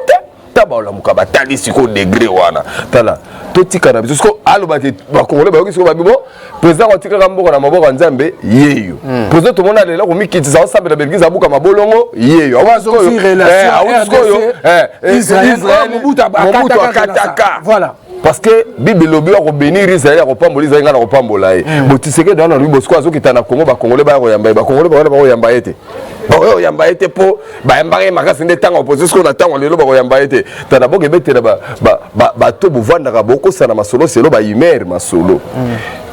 taba la mukaba tali siko degré wana tala to tika na biso ko alobate ba congolais ba yokisi ko ba bibo président ko tika mboka na maboko nzambe yeyo président to mona lela ko mikitisa o sambe na belgiza buka mabolongo yeyo awazo si relation Israël Mobutu akataka voilà parce que Bible lobi ko bénir Israël ko pambola Israël ngana ko pambola e botiseke dans lui bosko azo kitana Congo ba congolais ba ko yamba ba congolais ba ko yamba ete ba ko yamba ete po ba yamba makasi nde tanga opposition na tanga lelo ba ko yamba ete tana boke betela ba to bovanda ka boko sana masolo selo ba imer masolo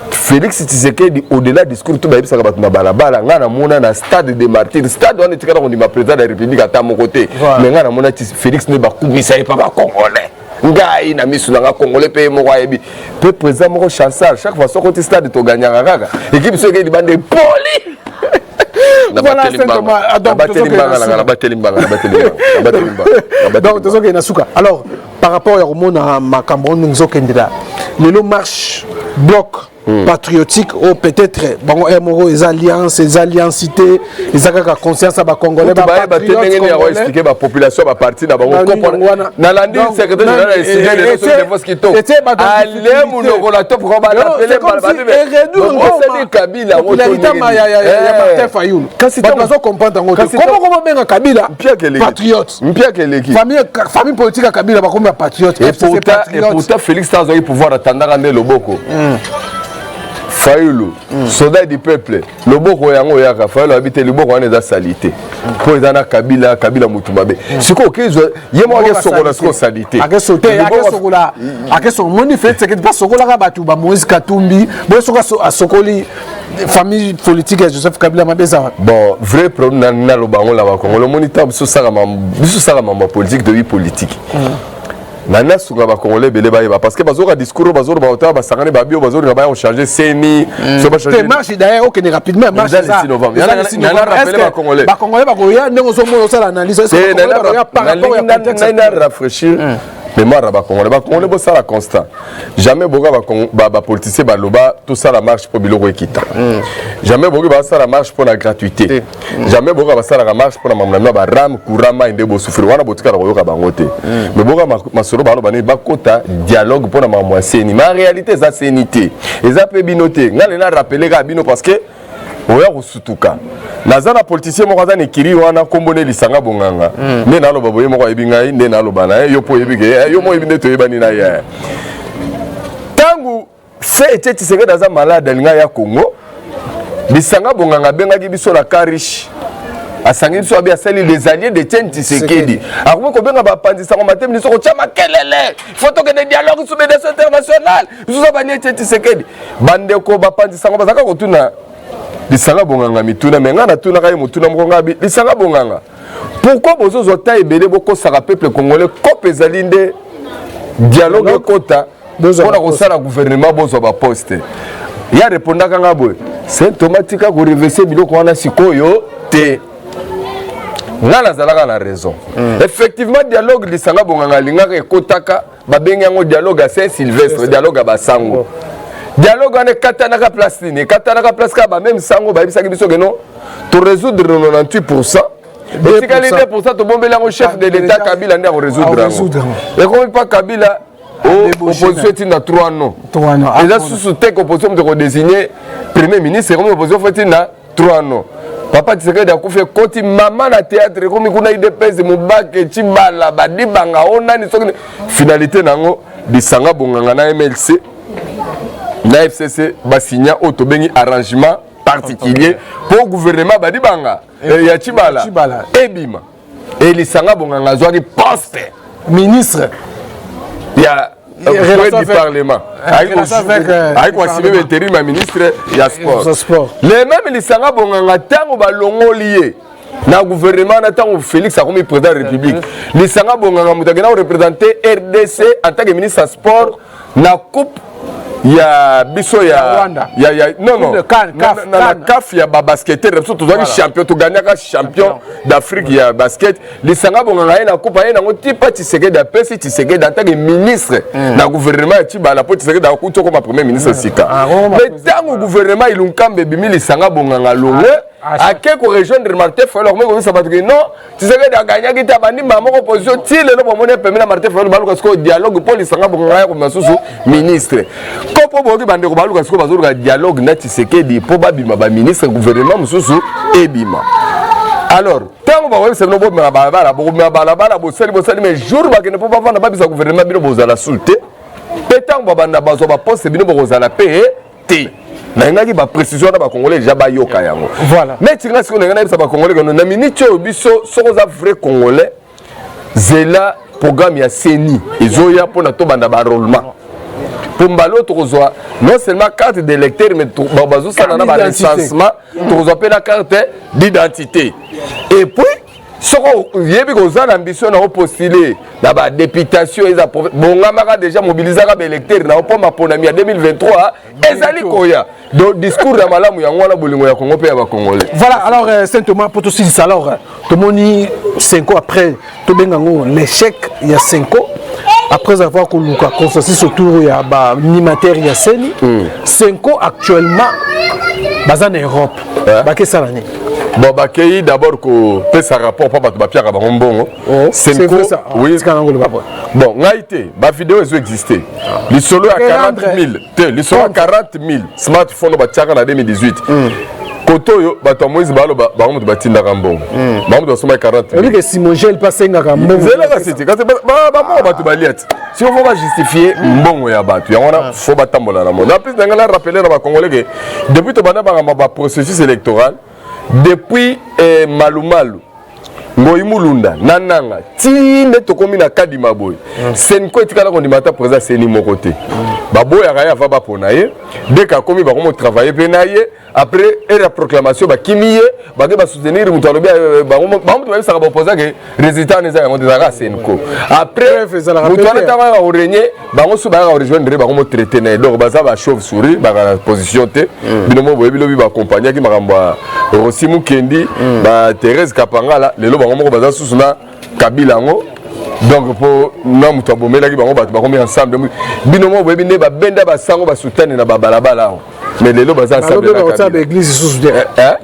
Félix Tshisekedi au-delà discours tout ba yebisa ba balabala ngana mona na stade de Martyrs stade on etikala ko ndima président de la République ata mon côté mais ngana mona Félix ne ba kumisa e pa ba congolais ngai na misu na congolais pe moko yebi pe président moko chancel chaque fois soko ti stade to gagnanga kaka équipe so ke di bande poli voilà donc tozo ke na suka alors par rapport à romona makambo nzo kendela lelo marche bloc patriotique ou peut-être bon moro les alliancité les akaka conscience à ba congolais ba patriote ba expliquer ba population ba parti na bango comprendre na landi secrétaire général estimer les choses de voix qui to allez mon la top ko ba appeler ba Kabila popularité ya Martin Fayulu ba zo comprendre ngo comment benga Kabila patriote famille politique à Kabila ba comme patriote et pourtant Félix Tanzoi pouvoir attendre ande loboko Fayulu, soldat du peuple, le boko yango yaka, Fayulu habite le boko wana eza salité. Pour ezana Kabila Mutumabe. Siko kezo yemo ake sokola siko salité. Ake sauter, ake so moni fait c'est que pas sokola ka batu ba Moïse Katumbi, bo soka sokoli famille politique Joseph Kabila mabeza. Bon, vrai problème na lo bango la ba Congo. Le moniteur biso saka ma politique de vie politique. nana sunga ba congolais belé ba parce que bazo ka discours bazo ba hauteur ba sangane ba bio bazo na ba changer CENI so ba changer marche d'ailleurs OK rapidement marche ça 6 novembre nana rappeler ba congolais ba ko ya ndenge so mo ça l'analyse c'est par rapport au contexte nana rafraîchir mémoire à Congolais, bon ça la constant. Jamais ba politicien ba loba tout ça la marche pour biloko ekita. Jamais ba ça la marche pour la gratuité. Jamais ba ça la marche pour la mamna ba ram kurama inde bo souffrir wana botika la koyoka bangote. Mais boga masolo ba loba ne ba kota dialogue pour la mamwa seni. Mais en réalité ça sénité. Et ça peut binoter. Ngale na rappeler ga bino parce que oya kusutuka nazana politicien moko azana ekiri wana kombone lisanga bonganga nde naloba boye moko yebi ngai nde naloba na yo po yebi ke yo mo yebi nde toyebani na ye tangu fe eteti seke daza malade alinga ya Congo lisanga bonganga bengaki biso la karish asangi biso abi asali les alliés de Etienne Tshisekedi akome kobenga bapandisa ngo matemi biso kotia makelele faut que des dialogues sous médiation internationale biso za bani Etienne Tshisekedi bandeko bapandisa ngo bazaka kotuna lisanga bonganga mituna menga na tuna kaye mutuna mkonga bi lisanga bonganga pourquoi bozo zota ebele boko saka peuple congolais kope ezalinde dialogue kota pona kosala gouvernement bozo ba poste ya répondaka ngabo c'est automatique ko reverser biloko wana sikoyo te ngana zalaka na raison effectivement dialogue lisanga bonganga lingaka ekotaka babengi yango dialogue à Saint-Sylvestre dialogue à Basango dialogue on est katanaka place ni katanaka place ka ba même sango ba bisaki biso que non to résoudre 98% et si 2% to bombela au chef de l'état Kabila nda résoudre et comme pas Kabila opposition est na 3 non et là sous tek opposition de désigner premier ministre comme opposition fait na 3 non papa Tshisekedi a fait koti maman na théâtre comme kuna IDPS mubake chibala badibanga ona ni finalité nango bisanga bonganga na MLC la FCC va signer auto bengi arrangement particulier pour gouvernement badibanga ya chibala ebima et les sanga bonganga zwaki poste ministre ya du parlement avec quoi si même intérim ministre ya sport les mêmes les sanga bonganga tango balongo lié na gouvernement na tango Félix a comme président de la République les sanga bonganga mutagena représenter RDC en tant que ministre sport na coupe ya biso ya non na CAF ya ba basketteur biso tozaki champion to gagnaka champion d'Afrique ya basket lisanga bonganga na coupe ya ngo tipa Tshisekedi da pesi Tshisekedi en tant que ministre na gouvernement ya Tshibala po Tshisekedi da kuto comme premier ministre sika mais tango gouvernement ilunkambe bimi lisanga bonganga longue à quelque rejoindre Martin Fayulu mais ça va dire non Tshisekedi a gagné qui tabandi mama opposition tile no bomone permis Martin Fayulu baluka siko dialogue pour lisanga bonganga ko masusu ministre kopo boki bande ko baluka siko bazoka dialogue na Tshisekedi po babima ba ministre gouvernement mususu ebima alors tant ba web c'est no bo ma balabala bo sali mais jour ba que ne peut pas vendre babisa gouvernement bino bozala sulté petant ba banda bazo ba poste bino bozala payer te na ngaki ba précision na ba congolais déjà ba yoka yango voilà mais tinga siko ngana bisa ba congolais kono na minute biso soko za vrai congolais zela programme ya CENI ezoya pour na to banda ba enrôlement pour mbalo tokozwa non seulement carte d'électeur mais bazo ça na ba recensement tokozwa pe la carte d'identité et puis soko yebi koza l'ambition na postuler na ba députation eza bongama déjà mobiliser ka ba électeur na po maponami ya 2023 ezali koya donc discours ya malamu yango na bolingo ya Congo pe ya ba congolais voilà alors Saint Thomas pour tout ça alors tomoni 5 ans après to bengango l'échec il y a 5 ans après avoir koluka consensus autour ya ba animateur ya CENI 5 ans actuellement baza en Europe ba ke salani bon bakei d'abord ko pesa rapport pa bato bapiaka bango mbongo c'est ça oui bon ngaité ba vidéo ezo exister lisolo ya 40 000 te lisolo ya 40 000 smartphone batiaka na 2018 koto yo bato moïse balo bango mutu batindaka mbongo bango mutu basoma 40 000 oui que Simon Gel pasengaka mbongo zela ka siti kasi ba mo bato baliat si on va justifier mbongo ya bato yango na faut batambola na monde en plus ngala rappeler na ba congolais que depuis to bana ba processus électoral depuis Malumalu Ngoyi Mulunda Nananga tinde tokomi na Kadima boy Senko etikala kondimata président CENI mon côté baboya kaya va baponaye dès qu'a commis ba comment travailler penaye après et la proclamation ba kimiye ba ke ba soutenir mutu alobi ba mutu ça va opposer que résultat neza yango dezaka senko après mutu ana tanga au régner ba ngo suba ga rejoindre ba comment traiter na donc ba ça ba chauve souris ba la position te binomo boyebi lobi ba accompagner ki makamba Rossi Mukendi ba Thérèse Kapangala lelo ba ngo ba za susuna Kabila ngo. Donc pour nous mutu abomela ki bango bato ba komi ensemble binomo boyebi ne ba benda ba sango ba soutenir na ba balabala mais les lobes ensemble la carte l'église sous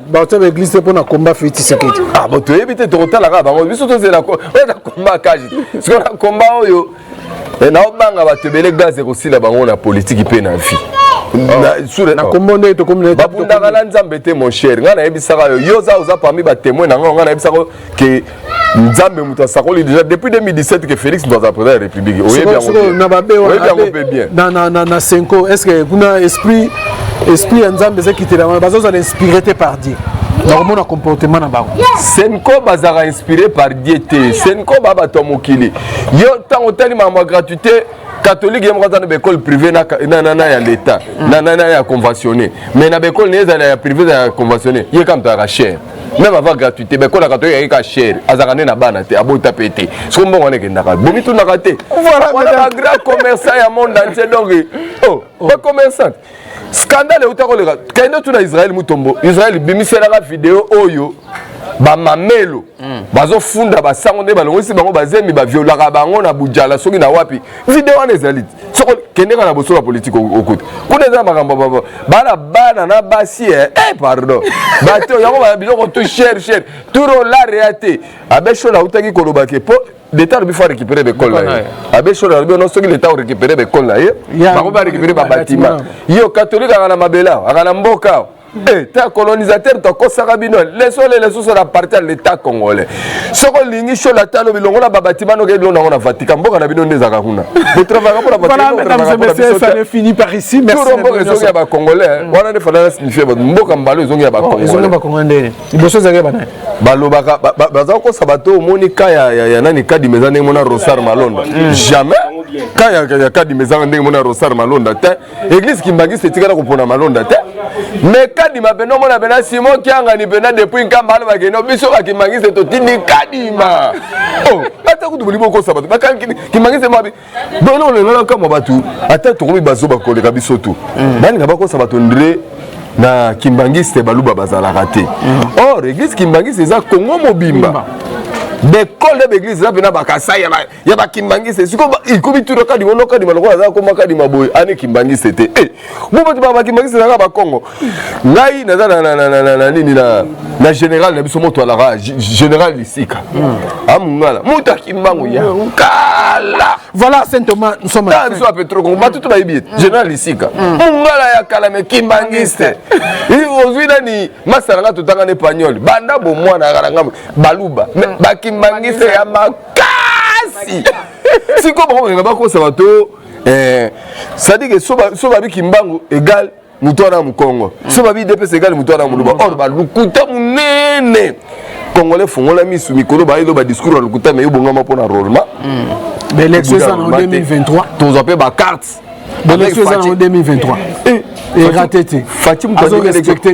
bah l'église pour na combat fiti sekete ah bon tu éviter de retourner là bango biso to zela ko na combat kaji parce que na combat oyo et na obanga ba tebele gaz aussi la bango na politique pe na vie na kombonde to comme ba bunda kala nzambe te mon cher ngana ebisaka yo za oza parmi ba témoins na ngana ebisaka que Nzambe muta sakoli déjà depuis 2017 que Félix doit apprendre la République. Oui bien na 5 ans est-ce que kuna esprit Nzambe c'est qui te la bazo ça inspiré par Dieu. Normalement comportement na bango. Senko bazara inspiré par Dieu te. Senko baba to mokili. Yo tant otali ma gratuité catholique yemo dans l'école privée na ya l'état. Na ya conventionné. Mais na école neza ya privé ya conventionné. Yé comme ta cher. Même avant gratuité, mais quand la gratuité est cher, azarane na bana te, abo tapete. Ce qu'on bon on est que ndaka. Bomi tout nakaté. Voilà un grand commerçant ya monde entier donc. Oh, pas commerçant. Scandale au takolera. Quand tout na Israël mutombo. Israël bimisela la vidéo oyo. Ba mamelo bazo funda ba sangonde balongisi bango bazemi ba violaka bango na bujala soki na wapi vidéo wana ezali soko kendeka na bosola politique okuti kuna za makambo bana na basi pardon bato yango ba biloko tout cher turo la réalité abesho na utaki kolobake po l'état doit faire récupérer des cols là abesho na non soki l'état récupérer des cols là bango ba récupérer ba bâtiment yo catholique na mabela na mboka. Ta colonisateur to kosaka bino les sous la partie de l'état congolais soko lingi sho la talo bilongo la babatima no ke bilongo na Vatican mboka na bino ndezaka kuna vous travaillez pour la Vatican voilà mesdames ça ne finit par ici merci tout le monde ba congolais wana ne fala signifier mboka mbalo ezongi ya ba congolais iboso zaka bana balobaka baza ko sabato monika ya nani kadi mezane mona Rosar Malonda jamais kaya kadi mezane ndenge mona Rosar Malonda te église kimbangi setikala kopona Malonda te mais kadi mabeno mona bena Simon Kianga ni bena depuis nkamba ba keno biso ka kimbangi se to tindi kadi ma oh ata ku dubuli boko sabato ba kimbangi se mabi bono le lola kama batu ata to komi bazo ba koleka biso tu bani ngaba ko sabato ndre na kimbangi se baluba bazala raté or église kimbangi se za Congo mobimba des cols de l'église là bena bakasa ya ba kimbangi se siko ikobi tout ka di wono ka di maloko za ko maka di maboy ani kimbangi c'était bo ba kimbangi se na ba Congo ngai na nini na général na biso moto ala général Lisika amungala muta kimbangu ya kala voilà Saint Thomas nous sommes là biso a Petro Congo ba tout ba yebie général Lisika mungala ya kala me kimbangi se aujourd'hui ni masaranga tutanga ne pagnol banda bo mwana karanga baluba ba kimbangise ya makasi siko bon ngaba ko sabato ça dit que soba bi kimbangu égal mutwana mukongo soba bi DPS égal mutwana muluba or ba lukuta munene congolais fongola misu mikolo ba ilo ba discours lukuta me yobonga mapona rolma l'élection en 2023 tous appelé ba carte l'élection en 2023 et ratété Fatim azo respecté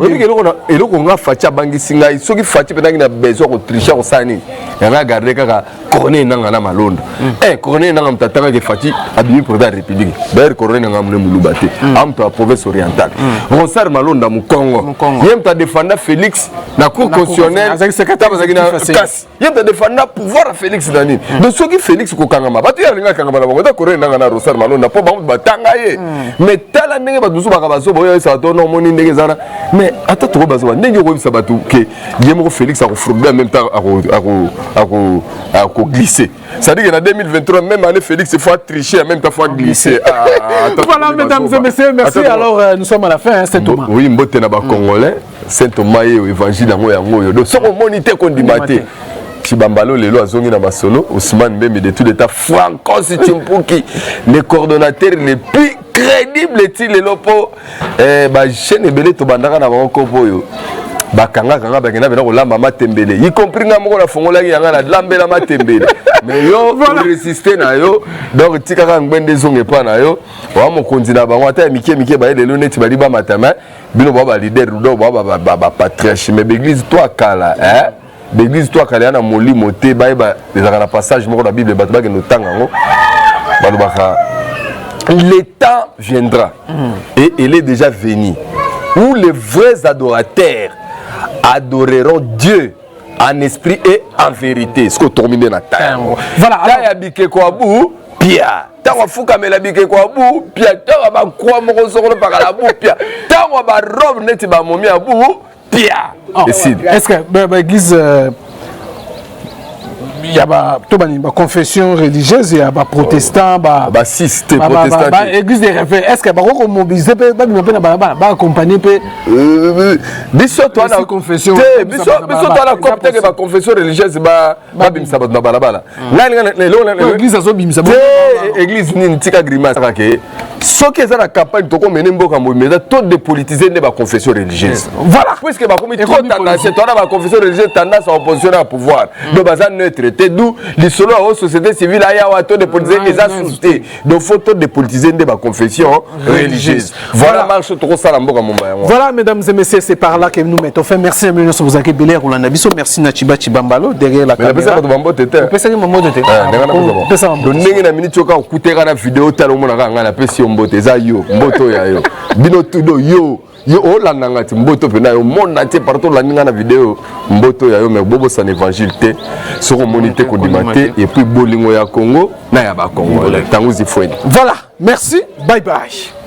eloko nga Fatia bangi singa soki Fatia penaki na besoin ko tricher ko sani nga garder kaka corner nanga na malonda corner nanga mtatanga ke Fati abimi pour la république d'ailleurs corner nanga mune mulubate am to province orientale Rosar Malonda mu Congo yem ta défendre Félix na cour constitutionnelle kasi yem ta défendre pouvoir Félix Dani donc soki Félix ko kangama batu ya linga kangama na bongo ta corner nanga na Rosar Malonda po ba batanga ye mais tala ndenge badusu bakabaso boyo ça donne moni ndenge zana mais ata to bazo ndenge ko bisa batu ke yemo Félix a refroidé en même temps à glisser. Ça dit que en 2023, même année, Félix, il faut tricher, en même temps, il faut glisser. Voilà, mesdames et messieurs, merci. Alors, nous sommes à la fin, Saint Thomas. Oui, je suis congolais. Saint Thomas est évangile dans le donc, si on monite qu'on dit maté, Chibambalo, les lois zongi na masolo, Ousmane Mbembe de tout l'état, Franco Sitimpuki, les coordonnateurs les plus crédibles, les lopo, chaîne belé to bandaka na bango boyo. Bakanga kanga bakena bena ko lamba matembele y compris nga moko la fongola yanga na lambela matembele mais yo résister na yo donc tikaka ngwende zonge pa na yo wa mokonzi na bango ata mike ba lelo neti bali ba matama bino ba leader do ba patriarche mais l'église toi kala l'église toi kala na molimo te ba les na passage moko na Bible ba ke no tangango ba le temps viendra et il est déjà venu où les vrais adorateurs adoreront Dieu en esprit et en vérité. Ce que terminé na tango. Voilà. Là ya bike ko abu pia. Tango fuka mela bike ko abu pia. Tango ba kwa moko sokolo pakala abu pia. Tango ba robe neti ba momi abu pia. Est-ce que l'église il y a une confession religieuse, il y a des protestants, système protestant. L'église des référés. Est-ce que vous mobilisez, vous accompagner Biso toi la confession. Biso toi la copte que la confession religieuse ba bimsa ba balabala. L'église azo bimsa. Église ni ntika grimace que ce qui est la campagne to ko mener mboka mais tout dépolitiser ne ba confession religieuse. Voilà. Puisque ba commis trop tendance, toi la confession religieuse tendance à opposition au pouvoir. Donc baza neutre. D'où les solos à société civile à taux de politiser les associés. Donc faut taux de politiser de ma confession religieuse. Voilà marche trop ça Voilà mesdames et messieurs, c'est par là que nous mettons fin. Merci à nous vous avez belé Rolanda Bisso, merci Nachiba Chibambalo derrière la caméra. Mais la personne va te pesa ni maman de te. Donc ningi na minute choka kutera na vidéo talo mona nga na pesi mbote za yo mboto ya yo. Bino tudo yo yo olanda ngati mboto pena yo mona te partout la ninga na vidéo mboto ya yo mais bobo san évangile te soko monité ko dimate et puis bolingo ya Congo na ya ba Congo tango zifweni. Voilà, merci, bye bye.